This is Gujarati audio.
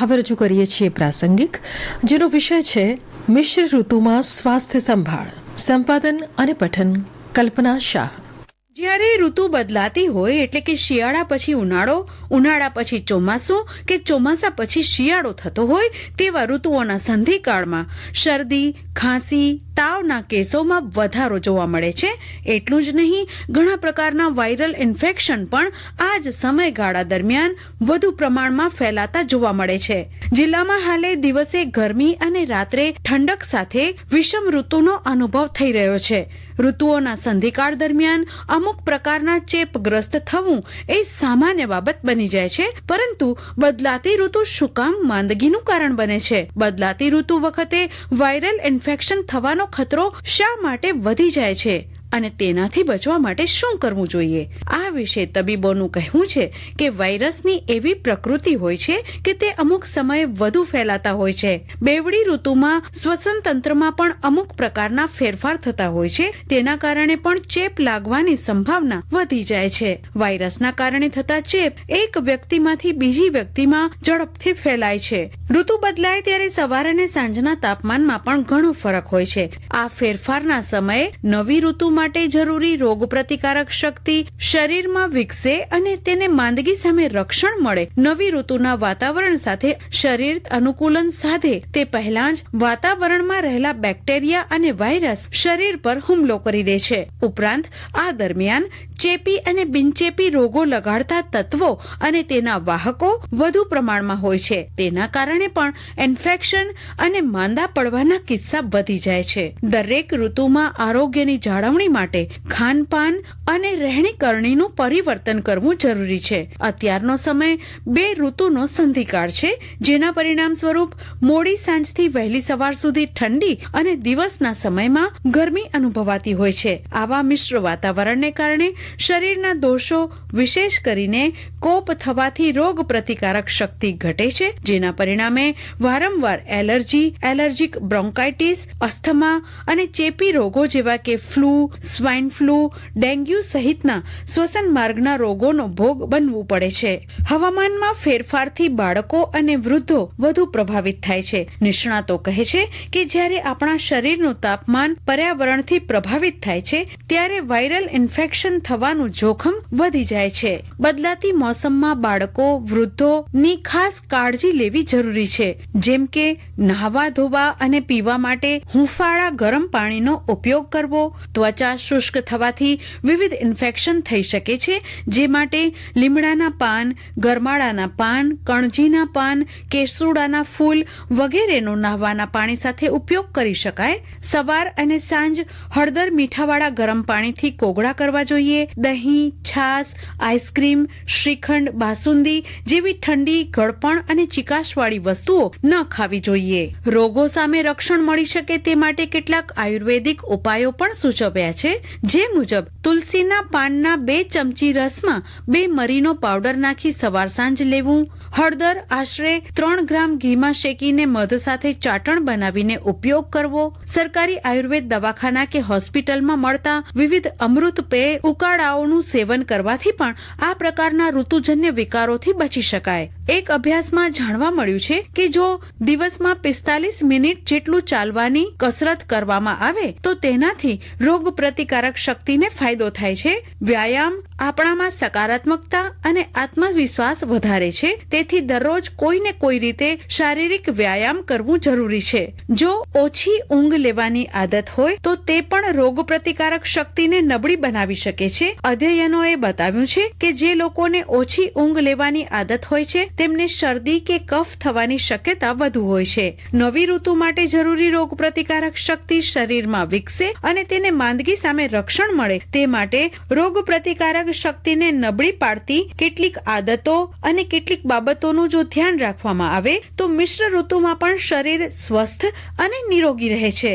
હવે રજૂ કરીએ છીએ પ્રાસંગિક, જેનો વિષય છે મિશ્ર ઋતુમાં સ્વાસ્થ્ય સંભાળ. સંપાદન અને પઠન કલ્પના શાહ. જ્યારે ઋતુ બદલાતી હોય એટલે કે શિયાળા પછી ઉનાળો, ઉનાળા પછી ચોમાસું કે ચોમાસા પછી શિયાળો થતો હોય તેવા ઋતુઓના સંધિકાળમાં શરદી, ખાંસી, તાવના કેસોમાં વધારો જોવા મળે છે. એટલું જ નહીં, ઘણા પ્રકારના વાયરલ ઇન્ફેક્શન પણ આ જ સમયગાળા દરમિયાન વધુ પ્રમાણમાં ફેલાતા જોવા મળે છે. જિલ્લામાં હાલે દિવસે ગરમી અને રાત્રે ઠંડક સાથે વિષમ ઋતુનો અનુભવ થઈ રહ્યો છે. ઋતુઓના સંધિકાળ દરમિયાન અમુક પ્રકારના ચેપગ્રસ્ત થવું એ સામાન્ય બાબત બની જાય છે, પરંતુ બદલાતી ઋતુ શું કામ માંદગીનું કારણ બને છે? બદલાતી ઋતુ વખતે વાયરલ ઇન્ફેક્શન થવાનો ખતરો શા માટે વધી જાય છે અને તેનાથી બચવા માટે શું કરવું જોઈએ? આ વિશે તબીબોનું કહેવું છે કે વાયરસની એવી પ્રકૃતિ હોય છે કે તે અમુક સમયે વધુ ફેલાતા હોય છે. બેવડી ઋતુમાં શ્વસન તંત્રમાં પણ અમુક પ્રકારના ફેરફાર થતા હોય છે. તેના કારણે પણ ચેપ લાગવાની સંભાવના વધી જાય છે. વાયરસના કારણે થતા ચેપ એક વ્યક્તિમાંથી બીજી વ્યક્તિમાં ઝડપથી ફેલાય છે. ઋતુ બદલાય ત્યારે સવાર અને સાંજના તાપમાનમાં પણ ઘણો ફરક હોય છે. આ ફેરફારના સમયે નવી ઋતુ માટે જરૂરી રોગ પ્રતિકારક શક્તિ શરીરમાં વિકસે અને તેને માંદગી સામે રક્ષણ મળે. નવી ઋતુના વાતાવરણ સાથે શરીર અનુકૂલન સાધે તે પહેલા જ વાતાવરણમાં રહેલા બેક્ટેરિયા અને વાયરસ શરીર પર હુમલો કરી દે છે. ઉપરાંત આ દરમિયાન ચેપી અને બિનચેપી રોગો લગાડતા તત્વો અને તેના વાહકો વધુ પ્રમાણમાં હોય છે. તેના કારણે પણ ઇન્ફેક્શન અને માંદા પડવાના કિસ્સા વધી જાય છે. દરેક ઋતુમાં આરોગ્યની જાળવણી માટે ખાનપાન અને રહેણીકરણીનું પરિવર્તન કરવું જરૂરી છે. અત્યારનો સમય બે ઋતુનો સંધિકાળ છે, જેના પરિણામ સ્વરૂપ મોડી સાંજથી વહેલી સવાર સુધી ઠંડી અને દિવસના સમયમાં ગરમી અનુભવાતી હોય છે. આવા મિશ્ર વાતાવરણને કારણે શરીરના દોષો, વિશેષ કરીને કોપ થવાથી રોગ પ્રતિકારક શક્તિ ઘટે છે, જેના પરિણામે વારંવાર એલર્જી, એલર્જીક બ્રોન્કાઇટિસ, અસ્થમા અને ચેપી રોગો જેવા કે ફ્લૂ, સ્વાઇન ફ્લૂ, ડેન્ગ્યુ સહિતના શ્વસન માર્ગના રોગોનો ભોગ બનવું પડે છે. હવામાનમાં ફેરફારથી બાળકો અને વૃદ્ધો વધુ પ્રભાવિત થાય છે. નિષ્ણાતો કહે છે કે જ્યારે આપણા શરીરનું તાપમાન પર્યાવરણથી પ્રભાવિત થાય છે ત્યારે વાયરલ ઇન્ફેક્શન થવાનું જોખમ વધી જાય છે. બદલાતી મોસમમાં બાળકો, વૃદ્ધોની ખાસ કાળજી લેવી જરૂરી છે, જેમ કે નહાવા ધોવા અને પીવા માટે હૂંફાળા ગરમ પાણીનો ઉપયોગ કરવો. ત્વચા શુષ્ક થવાથી વિવિધ ઇન્ફેક્શન થઈ શકે છે, જે માટે લીમડાના પાન, ગરમાળાના પાન, કણજીના પાન, કેસુડાના ફૂલ વગેરેનો નહાવાના પાણી સાથે ઉપયોગ કરી શકાય. સવાર અને સાંજ હળદર મીઠાવાળા ગરમ પાણીથી કોગળા કરવા જોઈએ. દહીં, છાશ, આઈસ્ક્રીમ, શ્રીખંડ, બાસુંદી જેવી ઠંડી, ગળપણ અને ચીકાશવાળી વસ્તુઓ ન ખાવી જોઈએ. રોગો સામે રક્ષણ મળી શકે તે માટે કેટલાક આયુર્વેદિક ઉપાયો પણ સૂચવ્યા છે, જે મુજબ તુલસીના પાનના 2 ચમચી રસમાં 2 મરીનો પાવડર નાખી સવાર સાંજ લેવું. હળદર આશરે 3 ગ્રામ ઘીમાં શેકીને મધ સાથે ચાટણ બનાવીને ઉપયોગ કરવો. સરકારી આયુર્વેદ દવાખાના કે હોસ્પિટલમાં મળતા વિવિધ અમૃત પેય ઉકાળાઓનું સેવન કરવાથી પણ આ પ્રકારના ઋતુજન્ય વિકારોથી બચી શકાય. એક અભ્યાસમાં જાણવા મળ્યું છે કે જો દિવસમાં 45 મિનિટ જેટલું ચાલવાની કસરત કરવામાં આવે તો તેનાથી રોગ પ્રતિકારક શક્તિને ફાયદો થાય છે. વ્યાયામ આપણામાં સકારાત્મકતા અને આત્મવિશ્વાસ વધારે છે, તેથી દરરોજ કોઈને કોઈ રીતે શારીરિક વ્યાયામ કરવું જરૂરી છે. જો ઓછી ઊંઘ લેવાની આદત હોય તો તે પણ રોગ પ્રતિકારક શક્તિને નબળી બનાવી શકે છે. અધ્યયનોએ બતાવ્યું છે કે જે લોકોને ઓછી ઊંઘ લેવાની આદત હોય છે તેમને શરદી કે કફ થવાની શક્યતા વધુ હોય છે. નવી ઋતુ માટે જરૂરી રોગ પ્રતિકારક શક્તિ શરીરમાં વિકસે અને તેને માંદગી સામે રક્ષણ મળે તે માટે રોગ પ્રતિકારક શક્તિને નબળી પાડતી કેટલીક આદતો અને કેટલીક બાબતોનું જો ધ્યાન રાખવામાં આવે તો મિશ્ર ઋતુમાં પણ શરીર સ્વસ્થ અને નિરોગી રહે છે.